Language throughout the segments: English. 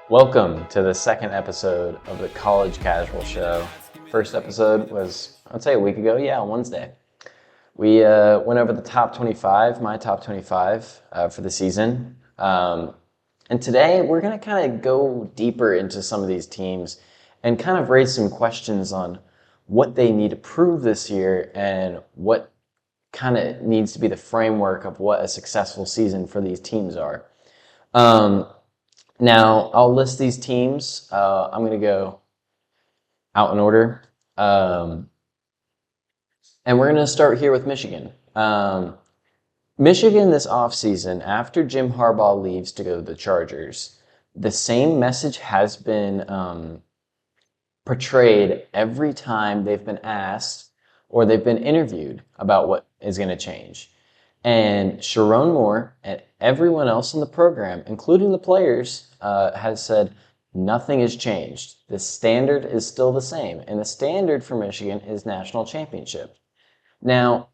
Welcome to the second episode of the College Casual Show. First episode was, I'd say a week ago, on Wednesday. We went over the top 25, my top 25 for the season. And today we're going to kind of go deeper into some of these teams and kind of raise some questions on what they need to prove this year and what kind of needs to be the framework of what a successful season for these teams are. Now, I'll list these teams. I'm going to go out in order. And we're going to start here with Michigan. Michigan this offseason, after Jim Harbaugh leaves to go to the Chargers, the same message has been portrayed every time they've been asked or they've been interviewed about what is going to change. And Sharon Moore and everyone else in the program, including the players, has said nothing has changed. The standard is still the same. And the standard for Michigan is national championship. Now,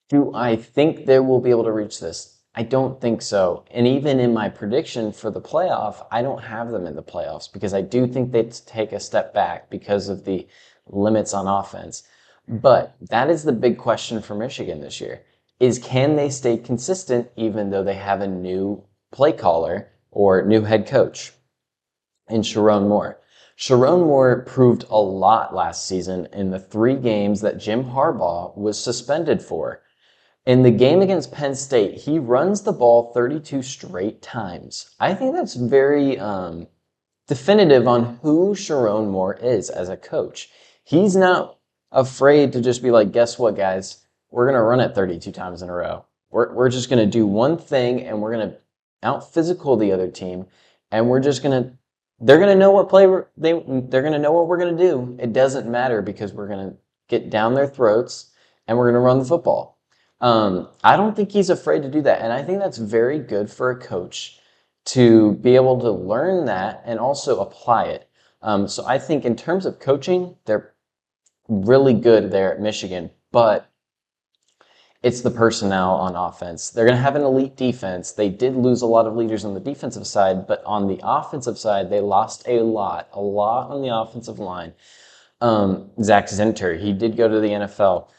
do I think they will be able to reach this? I don't think so. And even in my prediction for the playoff, I don't have them in the playoffs because I do think they take a step back because of the limits on offense. But that is the big question for Michigan this year. Is can they stay consistent even though they have a new play caller or new head coach in Sharon Moore? Sharon Moore proved a lot last season in the 3 games that Jim Harbaugh was suspended for. In the game against Penn State, he runs the ball 32 straight times. I think that's very definitive on who Sharon Moore is as a coach. He's not afraid to just be like, guess what, guys? We're going to run it 32 times in a row. We're just going to do one thing, and we're going to out-physical the other team, and we're just going to – they're going to know what play they're going to know what we're going to do. It doesn't matter because we're going to get down their throats, and we're going to run the football. I don't think he's afraid to do that, and I think that's very good for a coach to be able to learn that and also apply it. So I think in terms of coaching, they're really good there at Michigan, but it's the personnel on offense. They're going to have an elite defense. They did lose a lot of leaders on the defensive side, but on the offensive side, they lost a lot on the offensive line. Zach Zinter, he did go to the NFL.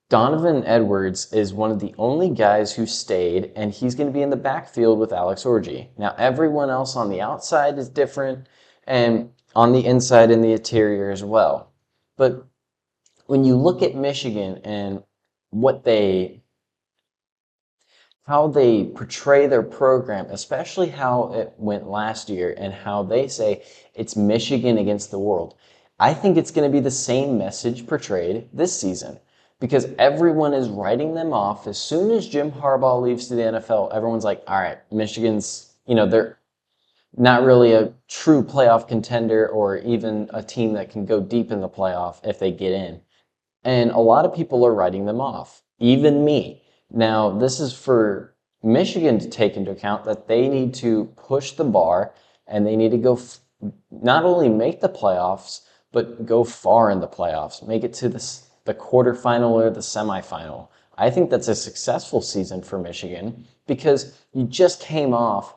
Donovan Edwards is one of the only guys who stayed, and he's going to be in the backfield with Alex Orji. Now, everyone else on the outside is different, and on the inside and the interior as well. But when you look at Michigan and how they portray their program, especially how it went last year and how they say it's Michigan against the world, I think it's going to be the same message portrayed this season because everyone is writing them off. As soon as Jim Harbaugh leaves to the NFL, everyone's like, all right, Michigan's, they're not really a true playoff contender or even a team that can go deep in the playoff if they get in. And a lot of people are writing them off, even me. Now, this is for Michigan to take into account that they need to push the bar and they need to go not only make the playoffs, but go far in the playoffs, make it to the quarterfinal or the semifinal. I think that's a successful season for Michigan because you just came off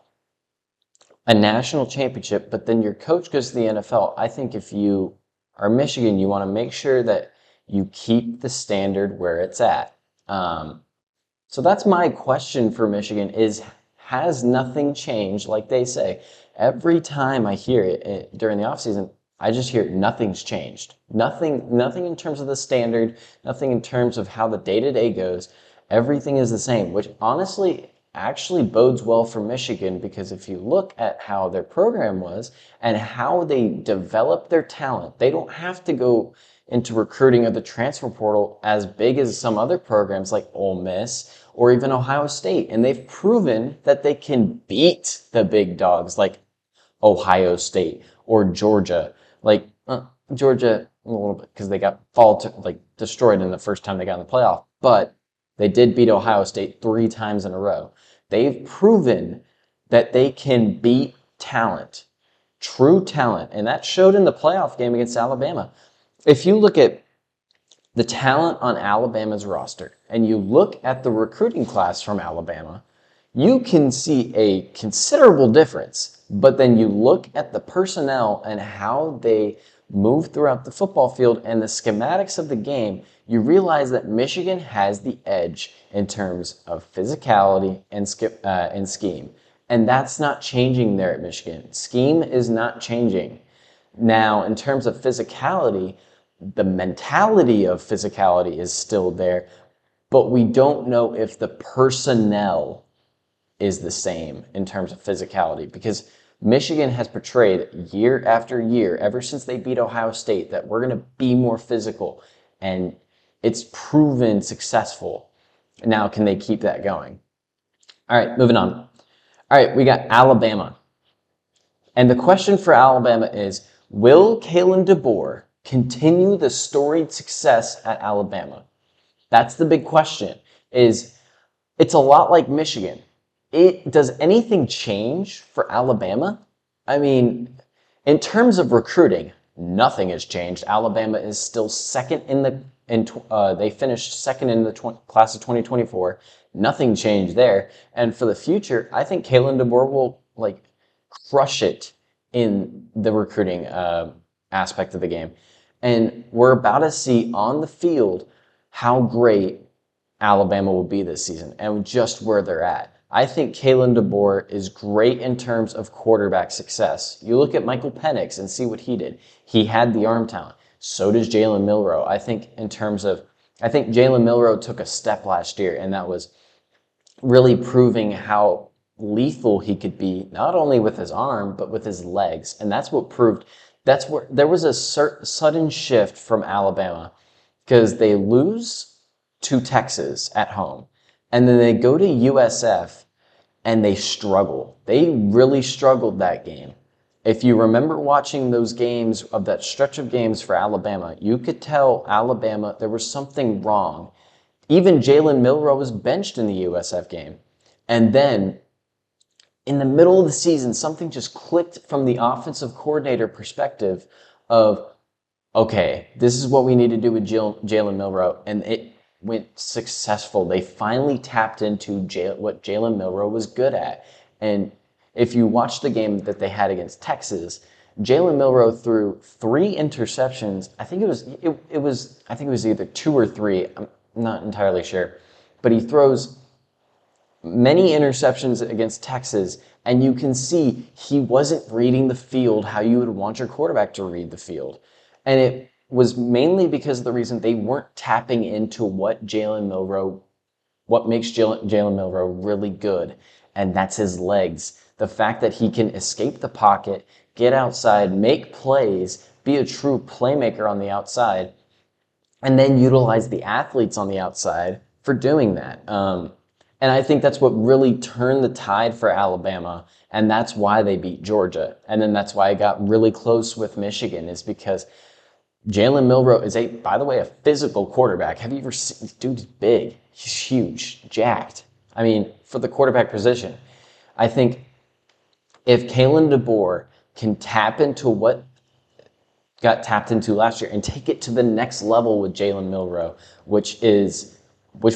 a national championship, but then your coach goes to the NFL. I think if you are Michigan, you want to make sure that you keep the standard where it's at. So that's my question for Michigan is, has nothing changed? Like they say, every time I hear it during the offseason, I just hear nothing's changed. Nothing in terms of the standard, nothing in terms of how the day-to-day goes. Everything is the same, which honestly actually bodes well for Michigan because if you look at how their program was and how they developed their talent, they don't have to go into recruiting of the transfer portal as big as some other programs like Ole Miss or even Ohio State. And they've proven that they can beat the big dogs like Ohio State or Georgia. Georgia a little bit because they got destroyed in the first time they got in the playoff. But they did beat Ohio State 3 times in a row. They've proven that they can beat talent, true talent. And that showed in the playoff game against Alabama. If you look at the talent on Alabama's roster and you look at the recruiting class from Alabama, you can see a considerable difference. But then you look at the personnel and how they move throughout the football field and the schematics of the game, you realize that Michigan has the edge in terms of physicality and scheme. And that's not changing there at Michigan. Scheme is not changing. Now, in terms of physicality, the mentality of physicality is still there, but we don't know if the personnel is the same in terms of physicality, because Michigan has portrayed year after year, ever since they beat Ohio State, that we're going to be more physical, and it's proven successful. Now, can they keep that going? All right, moving on. All right, we got Alabama. And the question for Alabama is, will Kalen DeBoer continue the storied success at Alabama? That's the big question. It's a lot like Michigan. Does anything change for Alabama? I mean, in terms of recruiting, nothing has changed. Alabama is still second they finished second in the class of 2024. Nothing changed there. And for the future, I think Kalen DeBoer will crush it in the recruiting aspect of the game. And we're about to see on the field how great Alabama will be this season and just where they're at. I think Kalen DeBoer is great in terms of quarterback success. You look at Michael Penix and see what he did. He had the arm talent. So does Jalen Milroe. I think Jalen Milroe took a step last year, and that was really proving how lethal he could be, not only with his arm, but with his legs. And that's what proved, that's where there was a sudden shift from Alabama, because they lose to Texas at home, and then they go to USF and they struggle. They really struggled that game. If you remember watching those games, of that stretch of games for Alabama, you could tell Alabama there was something wrong. Even Jalen Milroe was benched in the USF game. And then in the middle of the season, something just clicked from the offensive coordinator perspective of, okay, this is what we need to do with Jalen Milroe. And it went successful. They finally tapped into what Jalen Milroe was good at. And if you watch the game that they had against Texas, Jalen Milroe threw 3 interceptions. I think it was either 2 or 3. I'm not entirely sure. But he throws many interceptions against Texas, and you can see he wasn't reading the field how you would want your quarterback to read the field. And it was mainly because of the reason they weren't tapping into what makes Jalen Milroe really good, and that's his legs. The fact that he can escape the pocket, get outside, make plays, be a true playmaker on the outside, and then utilize the athletes on the outside for doing that. And I think that's what really turned the tide for Alabama, and that's why they beat Georgia. And then that's why I got really close with Michigan, is because Jalen Milroe is, by the way, a physical quarterback. Have you ever seen this dude's big? He's huge, jacked. I mean, for the quarterback position, I think if Kalen DeBoer can tap into what got tapped into last year and take it to the next level with Jalen Milroe, which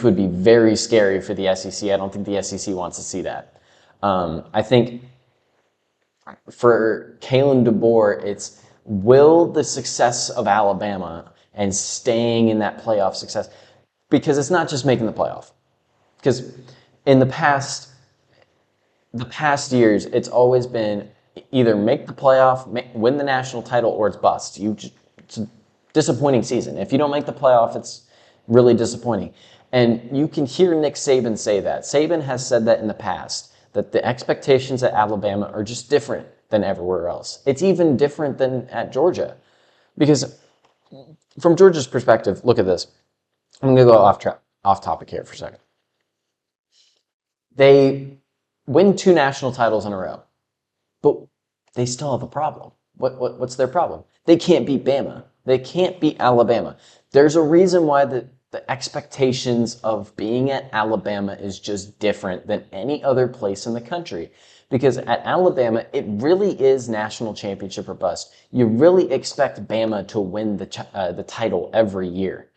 would be very scary for the SEC. I don't think the SEC wants to see that. I think for Kalen DeBoer, it's, will the success of Alabama and staying in that playoff success, because it's not just making the playoff. Because in the past years, it's always been either make the playoff, win the national title, or it's bust. It's a disappointing season. If you don't make the playoff, it's really disappointing. And you can hear Nick Saban say that. Saban has said that in the past, that the expectations at Alabama are just different than everywhere else. It's even different than at Georgia. Because from Georgia's perspective, look at this. I'm going to go off topic here for a second. They win 2 national titles in a row, but they still have a problem. What's their problem? They can't beat Bama. They can't beat Alabama. There's a reason why the expectations of being at Alabama is just different than any other place in the country. Because at Alabama, it really is national championship or bust. You really expect Bama to win the title every year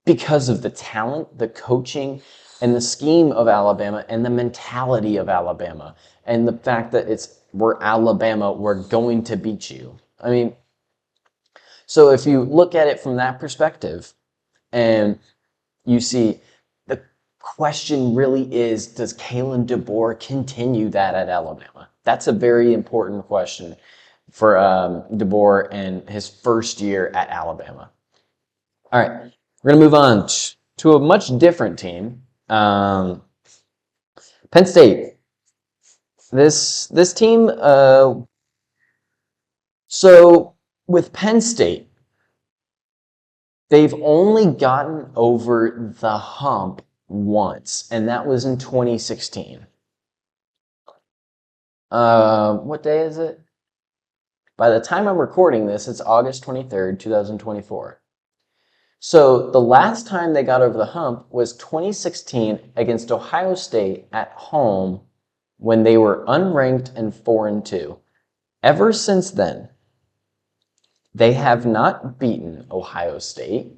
because of the talent, the coaching, and the scheme of Alabama and the mentality of Alabama and the fact that we're Alabama, we're going to beat you. I mean, so if you look at it from that perspective and you see the question really is, does Kalen DeBoer continue that at Alabama? That's a very important question for DeBoer and his first year at Alabama. All right, we're going to move on to a much different team. Penn State. This team, so with Penn State, they've only gotten over the hump once, and that was in 2016. What day is it? By the time I'm recording this, it's August 23rd, 2024. So the last time they got over the hump was 2016 against Ohio State at home when they were unranked and 4-2. Ever since then, they have not beaten Ohio State,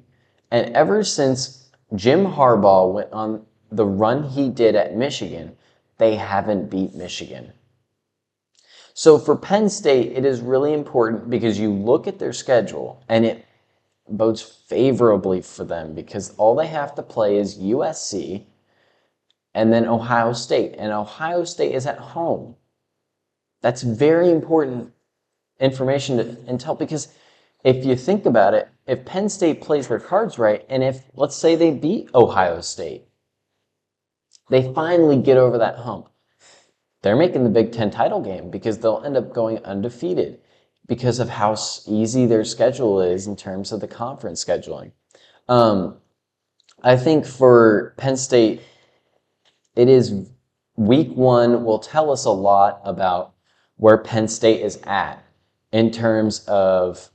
and ever since Jim Harbaugh went on the run he did at Michigan, they haven't beat Michigan. So for Penn State, it is really important because you look at their schedule and it bodes favorably for them because all they have to play is USC and then Ohio State, and Ohio State is at home. That's very important information to intel because if you think about it, if Penn State plays their cards right, and if, let's say, they beat Ohio State, they finally get over that hump. They're making the Big Ten title game because they'll end up going undefeated because of how easy their schedule is in terms of the conference scheduling. I think for Penn State, it is week one will tell us a lot about where Penn State is at in terms of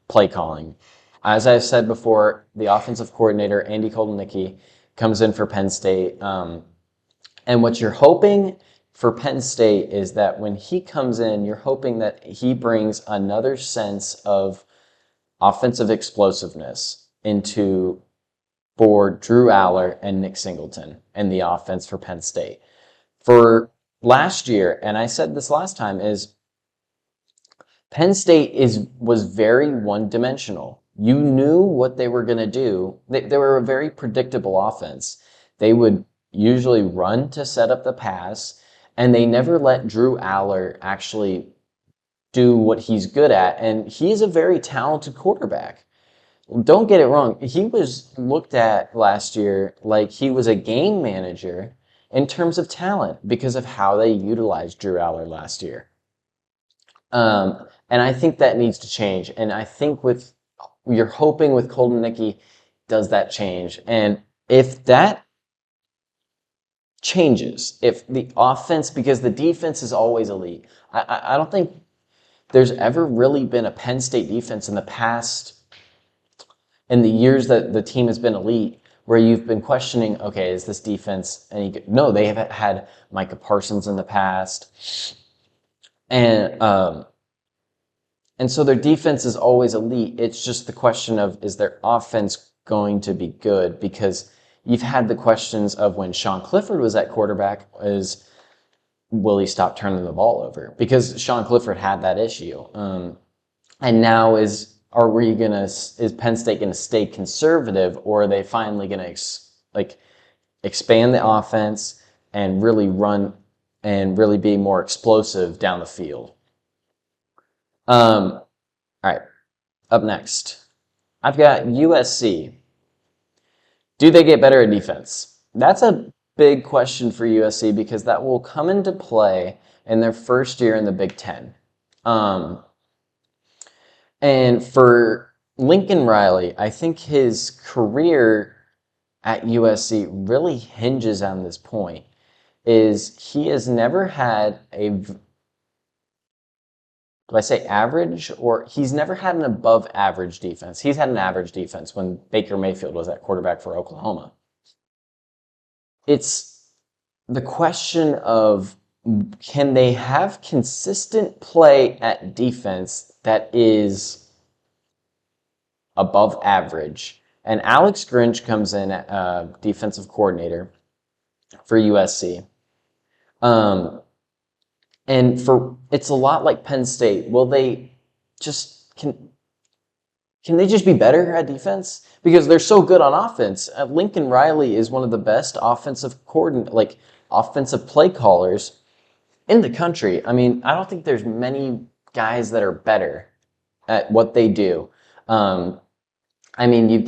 play calling. As I've said before, the offensive coordinator, Andy Koldenicki, comes in for Penn State. And what you're hoping for Penn State is that when he comes in, you're hoping that he brings another sense of offensive explosiveness for Drew Aller and Nick Singleton and the offense for Penn State. For last year, and I said this last time, is Penn State was very one-dimensional. You knew what they were going to do. They were a very predictable offense. They would usually run to set up the pass, and they never let Drew Aller actually do what he's good at, and he's a very talented quarterback. Don't get it wrong. He was looked at last year like he was a game manager in terms of talent because of how they utilized Drew Aller last year. And I think that needs to change. And I think you're hoping with Koldenicki, does that change? And if that changes, if the offense, because the defense is always elite. I don't think there's ever really been a Penn State defense in the past, in the years that the team has been elite, where you've been questioning, okay, is this defense any good? No, they have had Micah Parsons in the past. And so their defense is always elite. It's just the question of, is their offense going to be good? Because you've had the questions of when Sean Clifford was at quarterback will he stop turning the ball over? Because Sean Clifford had that issue. And now is Penn State going to stay conservative, or are they finally going to expand the offense and really run and really be more explosive down the field? All right, up next, I've got USC. Do they get better at defense? That's a big question for USC because that will come into play in their first year in the Big Ten. And for Lincoln Riley, I think his career at USC really hinges on this point, is he has never had do I say average, or he's never had an above average defense. He's had an average defense when Baker Mayfield was at quarterback for Oklahoma. It's the question of, can they have consistent play at defense that is above average? And Alex Grinch comes in, defensive coordinator, for USC. Um, and for it's a lot like Penn State. Will they just can they just be better at defense? Because they're so good on offense. Lincoln Riley is one of the best offensive play callers in the country. I mean, I don't think there's many guys that are better at what they do. Um, I mean,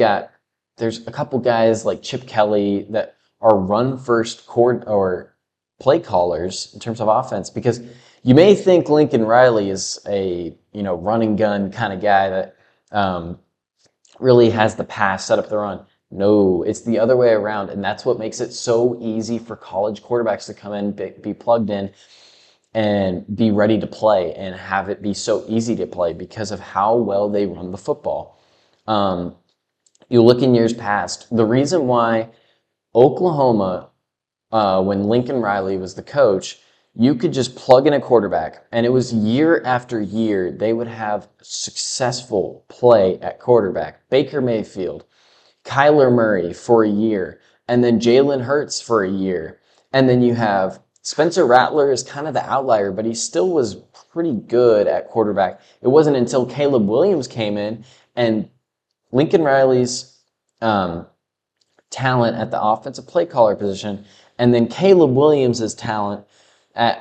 there's a couple guys like Chip Kelly that are run first court or play callers in terms of offense, because you may think Lincoln Riley is a run and gun kind of guy that um, really has the pass set up the run. No, it's the other way around, and that's what makes it so easy for college quarterbacks to come in, be plugged in, and be ready to play, and have it be so easy to play because of how well they run the football. Um, you look in years past, the reason why Oklahoma, when Lincoln Riley was the coach, you could just plug in a quarterback, and it was year after year they would have successful play at quarterback. Baker Mayfield, Kyler Murray for a year, and then Jalen Hurts for a year. And then you have Spencer Rattler is kind of the outlier, but he still was pretty good at quarterback. It wasn't until Caleb Williams came in and Lincoln Riley's talent at the offensive play caller position, and then Caleb Williams' talent at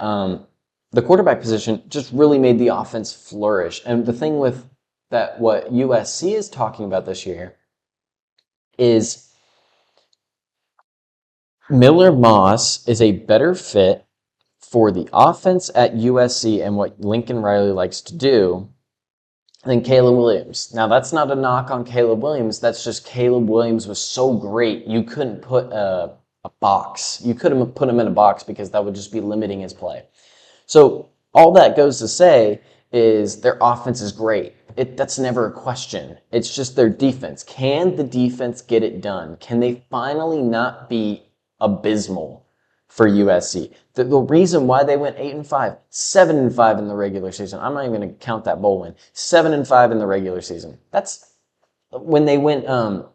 the quarterback position just really made the offense flourish. And the thing with that, what USC is talking about this year is Miller Moss is a better fit for the offense at USC and what Lincoln Riley likes to do than Caleb Williams. Now, that's not a knock on Caleb Williams. That's just Caleb Williams was so great, you couldn't put a box. You couldn't put him in a box because that would just be limiting his play. So all that goes to say is their offense is great. That's never a question. It's just their defense. Can the defense get it done? Can they finally not be abysmal for USC? The reason why they went 8-5, 7-5 in the regular season. I'm not even going to count that bowl win. 7-5 in the regular season. That's when they went to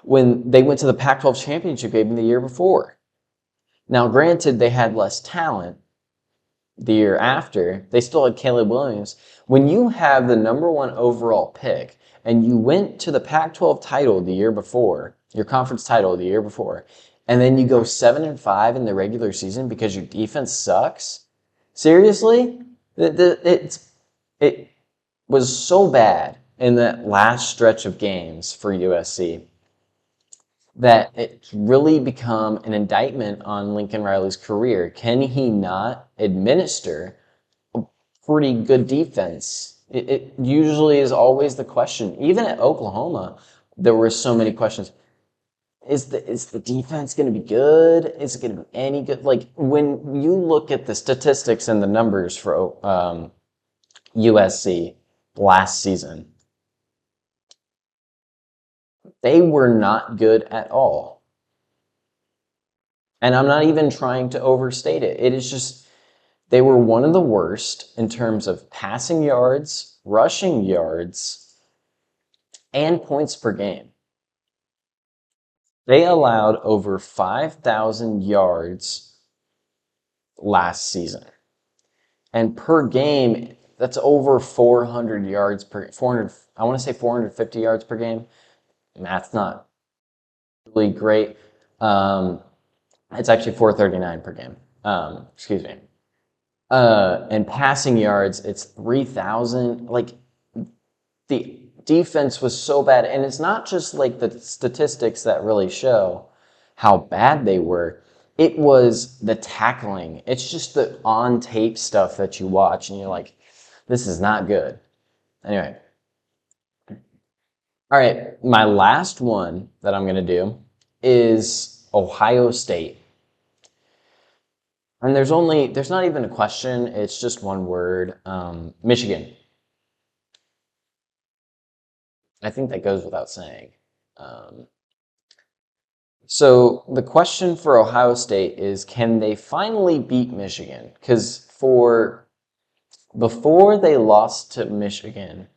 the Pac-12 championship game the year before. Now, granted, they had less talent the year after. They still had Caleb Williams. When you have the number 1 overall pick and you went to the Pac-12 title the year before, your conference title the year before, and then you go 7-5 in the regular season because your defense sucks? Seriously? It was so bad in that last stretch of games for USC that it's really become an indictment on Lincoln Riley's career. Can he not administer a pretty good defense? It usually is always the question. Even at Oklahoma, there were so many questions. Is the defense going to be good? Is it going to be any good? Like, when you look at the statistics and the numbers for USC last season, they were not good at all. And I'm not even trying to overstate it. It is just, they were one of the worst in terms of passing yards, rushing yards, and points per game. They allowed over 5,000 yards last season. And per game, that's over 400 yards per 400. I want to say 450 yards per game. Math's not really great. It's actually 439 per game. Excuse me. And passing yards, it's 3,000. Like, the defense was so bad, and it's not just like the statistics that really show how bad they were. It was the tackling. It's just the on-tape stuff that you watch, and you're like, this is not good. Anyway. All right, my last one that I'm going to do is Ohio State. And there's not even a question. It's just one word. Michigan. I think that goes without saying. So the question for Ohio State is, can they finally beat Michigan? Because before they lost to Michigan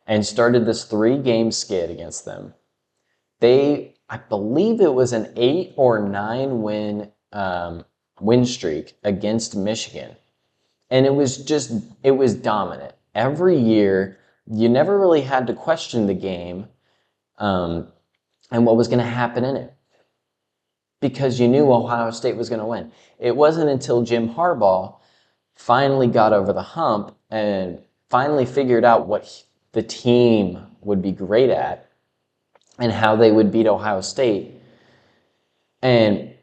and started this 3-game skid against them, I believe it was an 8 or 9 win streak against Michigan. And it was dominant. Every year, you never really had to question the game and what was going to happen in it because you knew Ohio State was going to win. It wasn't until Jim Harbaugh finally got over the hump and finally figured out what the team would be great at and how they would beat Ohio State. And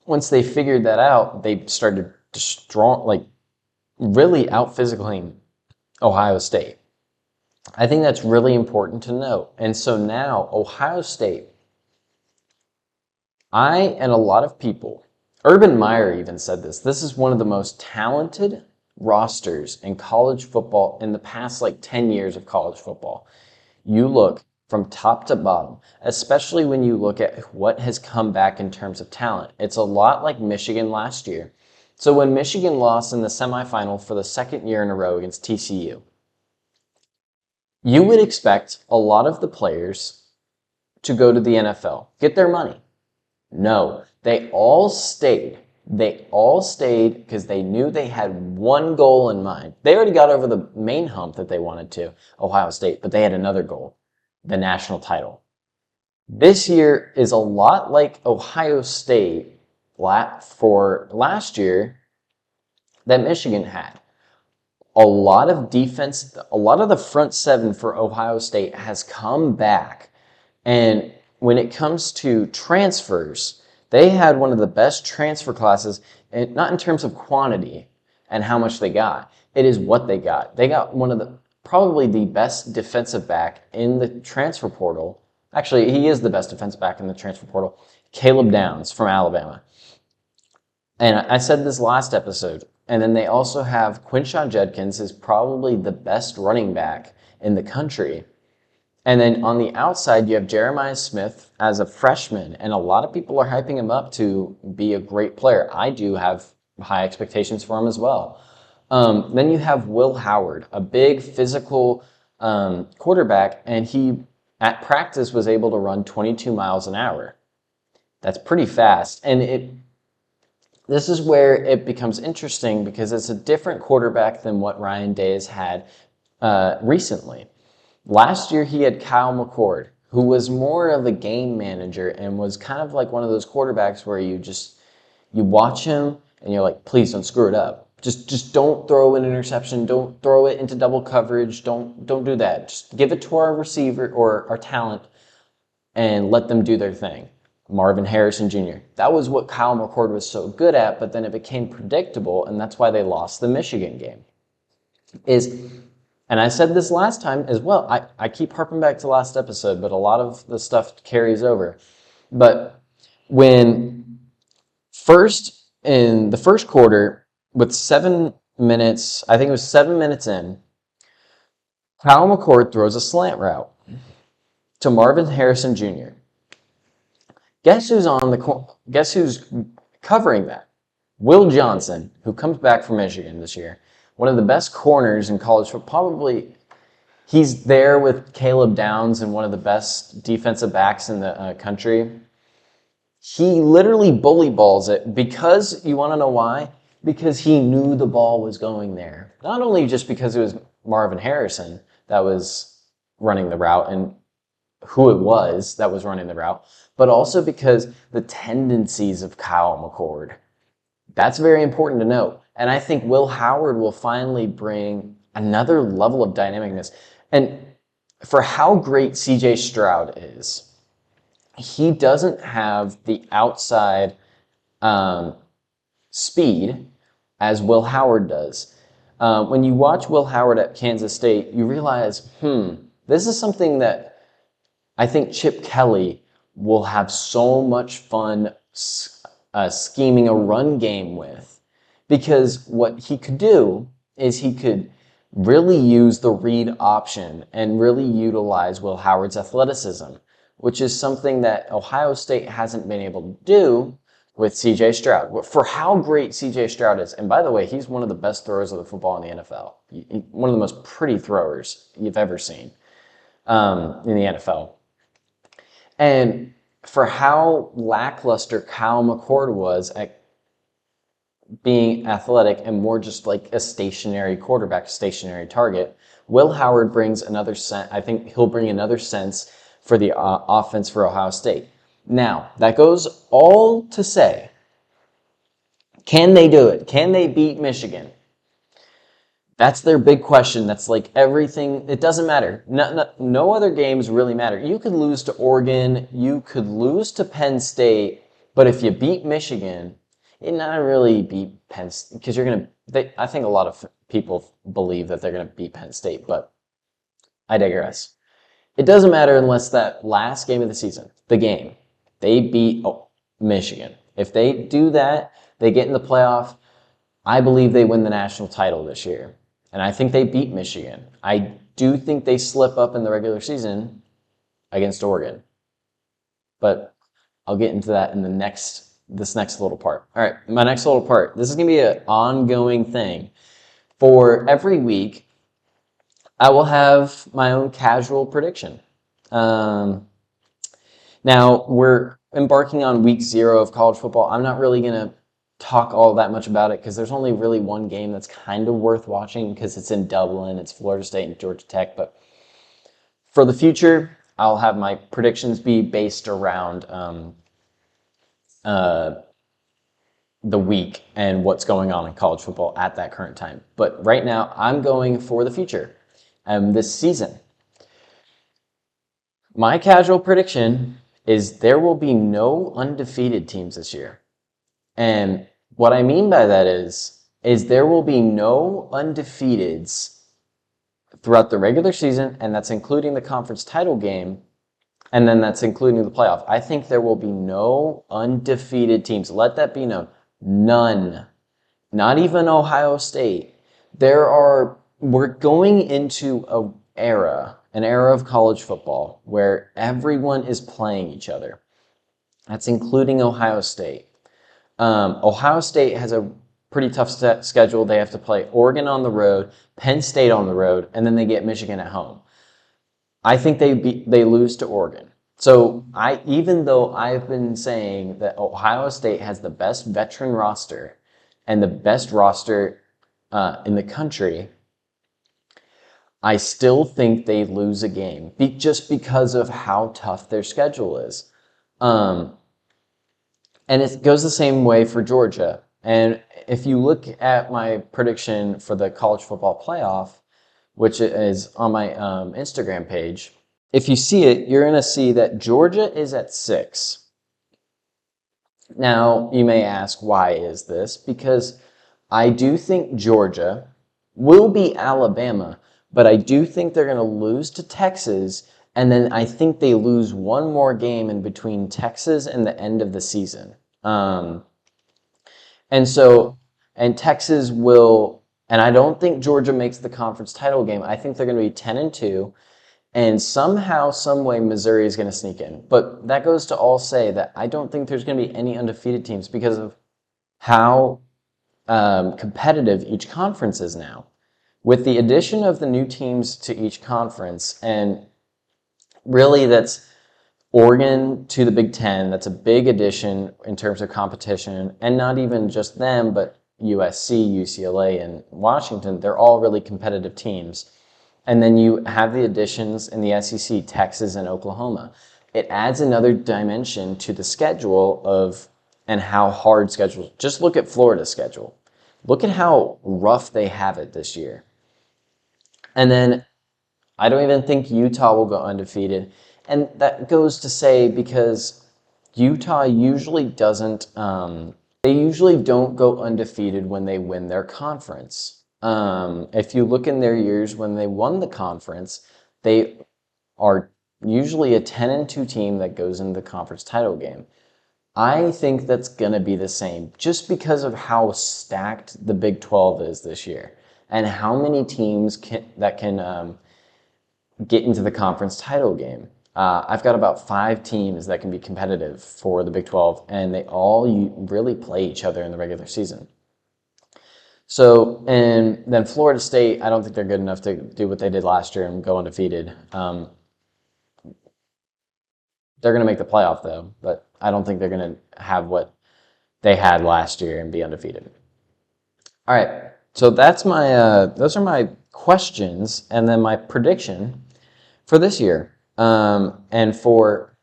once they figured that out, they started really out physicaling Ohio State. I think that's really important to note. And so now Ohio State, and a lot of people, Urban Meyer even said this is one of the most talented rosters in college football in the past 10 years of college football. You look from top to bottom, especially when you look at what has come back in terms of talent. It's a lot like Michigan last year. So when Michigan lost in the semifinal for the second year in a row against TCU, you would expect a lot of the players to go to the NFL, get their money. No, they all stayed. They all stayed because they knew they had one goal in mind. They already got over the main hump that they wanted to, Ohio State, but they had another goal, the national title. This year is a lot like Ohio State for last year that Michigan had. A lot of defense, a lot of the front seven for Ohio State has come back. And when it comes to transfers, they had one of the best transfer classes, and not in terms of quantity and how much they got. It is what they got. They got probably the best defensive back in the transfer portal. Actually, he is the best defensive back in the transfer portal, Caleb Downs from Alabama. And I said this last episode. And then they also have Quinshon Judkins is probably the best running back in the country. And then on the outside, you have Jeremiah Smith as a freshman. And a lot of people are hyping him up to be a great player. I do have high expectations for him as well. Then you have Will Howard, a big physical quarterback. And he, at practice, was able to run 22 miles an hour. That's pretty fast. And this is where it becomes interesting because it's a different quarterback than what Ryan Day has had recently. Last year, he had Kyle McCord, who was more of a game manager and was kind of like one of those quarterbacks where you watch him and you're like, please don't screw it up. Just don't throw an interception. Don't throw it into double coverage. Don't do that. Just give it to our receiver or our talent and let them do their thing. Marvin Harrison Jr. That was what Kyle McCord was so good at, but then it became predictable, and that's why they lost the Michigan game. And I said this last time as well. I keep harping back to last episode, but a lot of the stuff carries over. But when in the first quarter, with 7 minutes, I think it was 7 minutes in, Kyle McCord throws a slant route to Marvin Harrison Jr. Guess who's covering that? Will Johnson, who comes back from Michigan this year. One of the best corners in college football. Probably he's there with Caleb Downs and one of the best defensive backs in the country. He literally bully balls it because, you want to know why? Because he knew the ball was going there. Not only just because it was Marvin Harrison that was running the route and who it was that was running the route, but also because the tendencies of Kyle McCord. That's very important to note. And I think Will Howard will finally bring another level of dynamicness. And for how great CJ Stroud is, he doesn't have the outside speed as Will Howard does. When you watch Will Howard at Kansas State, you realize, this is something that I think Chip Kelly will have so much fun scheming a run game with. Because what he could do is he could really use the read option and really utilize Will Howard's athleticism, which is something that Ohio State hasn't been able to do with CJ Stroud. For how great CJ Stroud is, and by the way, he's one of the best throwers of the football in the NFL. One of the most pretty throwers you've ever seen in the NFL. And for how lackluster Kyle McCord was at being athletic and more just like a stationary quarterback, stationary target, Will Howard brings another sense. I think he'll bring another sense for the offense for Ohio State. Now, that goes all to say, can they do it? Can they beat Michigan? That's their big question. That's like everything. It doesn't matter. No other games really matter. You could lose to Oregon. You could lose to Penn State. But if you beat Michigan, you not really beat Penn State because you're going to. I think a lot of people believe that they're going to beat Penn State, but I digress. It doesn't matter unless that last game of the season, the game, they beat Michigan. If they do that, they get in the playoff. I believe they win the national title this year. And I think they beat Michigan. I do think they slip up in the regular season against Oregon. But I'll get into that in this next little part. All right, my next little part. This is going to be an ongoing thing. For every week, I will have my own casual prediction. Now, we're embarking on week 0 of college football. I'm not really going to talk all that much about it because there's only really one game that's kind of worth watching because it's in Dublin. It's Florida State and Georgia Tech. But for the future, I'll have my predictions be based around the week and what's going on in college football at that current time. But right now, I'm going for the future this season. My casual prediction is there will be no undefeated teams this year. And what I mean by that is there will be no undefeateds throughout the regular season, and that's including the conference title game, and then that's including the playoff. I think there will be no undefeated teams. Let that be known. None. Not even Ohio State. We're going into an era of college football where everyone is playing each other. That's including Ohio State. Ohio State has a pretty tough schedule. They have to play Oregon on the road, Penn State on the road, and then they get Michigan at home. I think they lose to Oregon. So even though I've been saying that Ohio State has the best veteran roster and the best roster in the country, I still think they lose a game just because of how tough their schedule is. And it goes the same way for Georgia. And if you look at my prediction for the college football playoff, which is on my Instagram page, if you see it, you're going to see that Georgia is at 6. Now, you may ask, why is this? Because I do think Georgia will beat Alabama, but I do think they're going to lose to Texas, and then I think they lose one more game in between Texas and the end of the season. And Texas will, and I don't think Georgia makes the conference title game. I think they're going to be 10-2, and somehow, some way, Missouri is going to sneak in. But that goes to all say that I don't think there's going to be any undefeated teams because of how competitive each conference is now. With the addition of the new teams to each conference, and really that's Oregon to the Big Ten, that's a big addition in terms of competition, and not even just them, but USC, UCLA, and Washington, they're all really competitive teams. And then you have the additions in the SEC, Texas and Oklahoma. It adds another dimension to the schedule and how hard schedule. Just look at Florida's schedule. Look at how rough they have it this year. And then I don't even think Utah will go undefeated. And that goes to say because Utah usually doesn't, they usually don't go undefeated when they win their conference. If you look in their years when they won the conference, they are usually a 10-2 team that goes into the conference title game. I think that's going to be the same just because of how stacked the Big 12 is this year and how many teams can get into the conference title game. I've got about 5 teams that can be competitive for the Big 12, and they all really play each other in the regular season. So, and then Florida State, I don't think they're good enough to do what they did last year and go undefeated. Don't They're going to make the playoff though, but I don't think they're going to have what they had last year and be undefeated. All right, so that's my those are my questions, and then my prediction for this year and for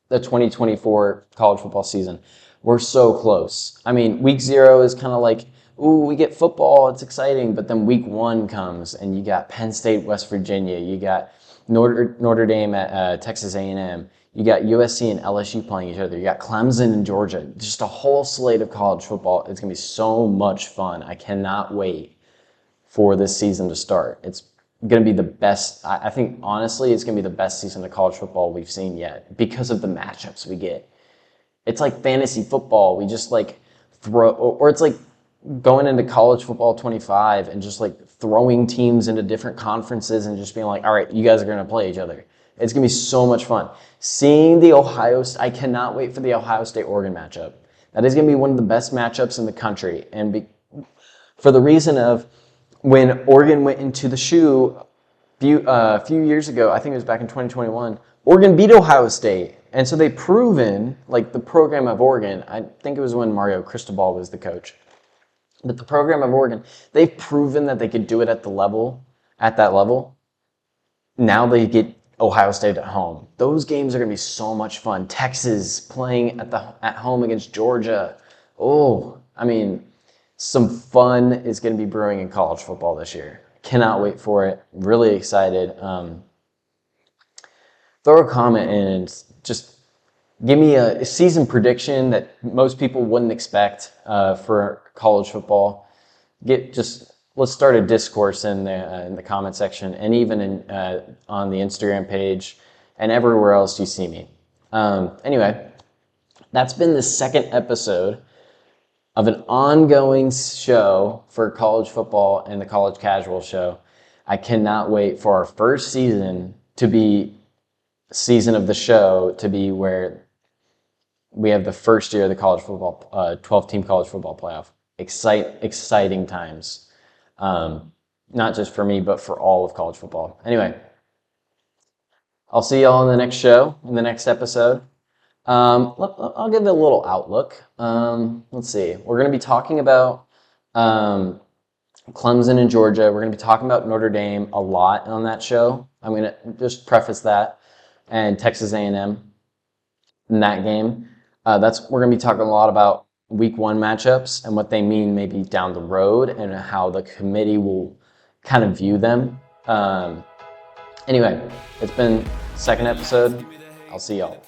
the 2024 college football season. We're so close. I mean, week 0 is kind of like, ooh, we get football, it's exciting, but then week 1 comes and you got Penn State, West Virginia, you got Notre Dame at Texas A&M, you got USC and LSU playing each other, you got Clemson and Georgia, just a whole slate of college football. It's going to be so much fun. I cannot wait for this season to start. It's going to be the best. I think, honestly, it's going to be the best season of college football we've seen yet because of the matchups we get. It's like fantasy football. We just like throw, or it's like going into college football 25 and just like throwing teams into different conferences and just being like, all right, you guys are going to play each other. It's going to be so much fun. Seeing the I cannot wait for the Ohio State-Oregon matchup. That is going to be one of the best matchups in the country. And for the reason of when Oregon went into the shoe a few years ago, I think it was back in 2021, Oregon beat Ohio State. And so they've proven, like the program of Oregon, I think it was when Mario Cristobal was the coach, but the program of Oregon, they've proven that they could do it at that level. Now they get Ohio State at home. Those games are going to be so much fun. Texas playing at home against Georgia. Oh, I mean, some fun is going to be brewing in college football this year. Cannot wait for it. Really excited. Throw a comment in and just give me a season prediction that most people wouldn't expect for college football. Let's start a discourse in the comment section, and even on the Instagram page and everywhere else you see me. Anyway, that's been the second episode of an ongoing show for college football and the College Casual Show. I cannot wait for our first season of the show to be where we have the first year of the college football, 12-team college football playoff. Exciting times. Not just for me, but for all of college football. Anyway, I'll see y'all in the next show, in the next episode. I'll give it a little outlook. Let's see. We're going to be talking about Clemson and Georgia. We're going to be talking about Notre Dame a lot on that show. I'm going to just preface that. And Texas A&M in that game. We're going to be talking a lot about week 1 matchups and what they mean maybe down the road and how the committee will kind of view them. Anyway, it's been the second episode. I'll see y'all.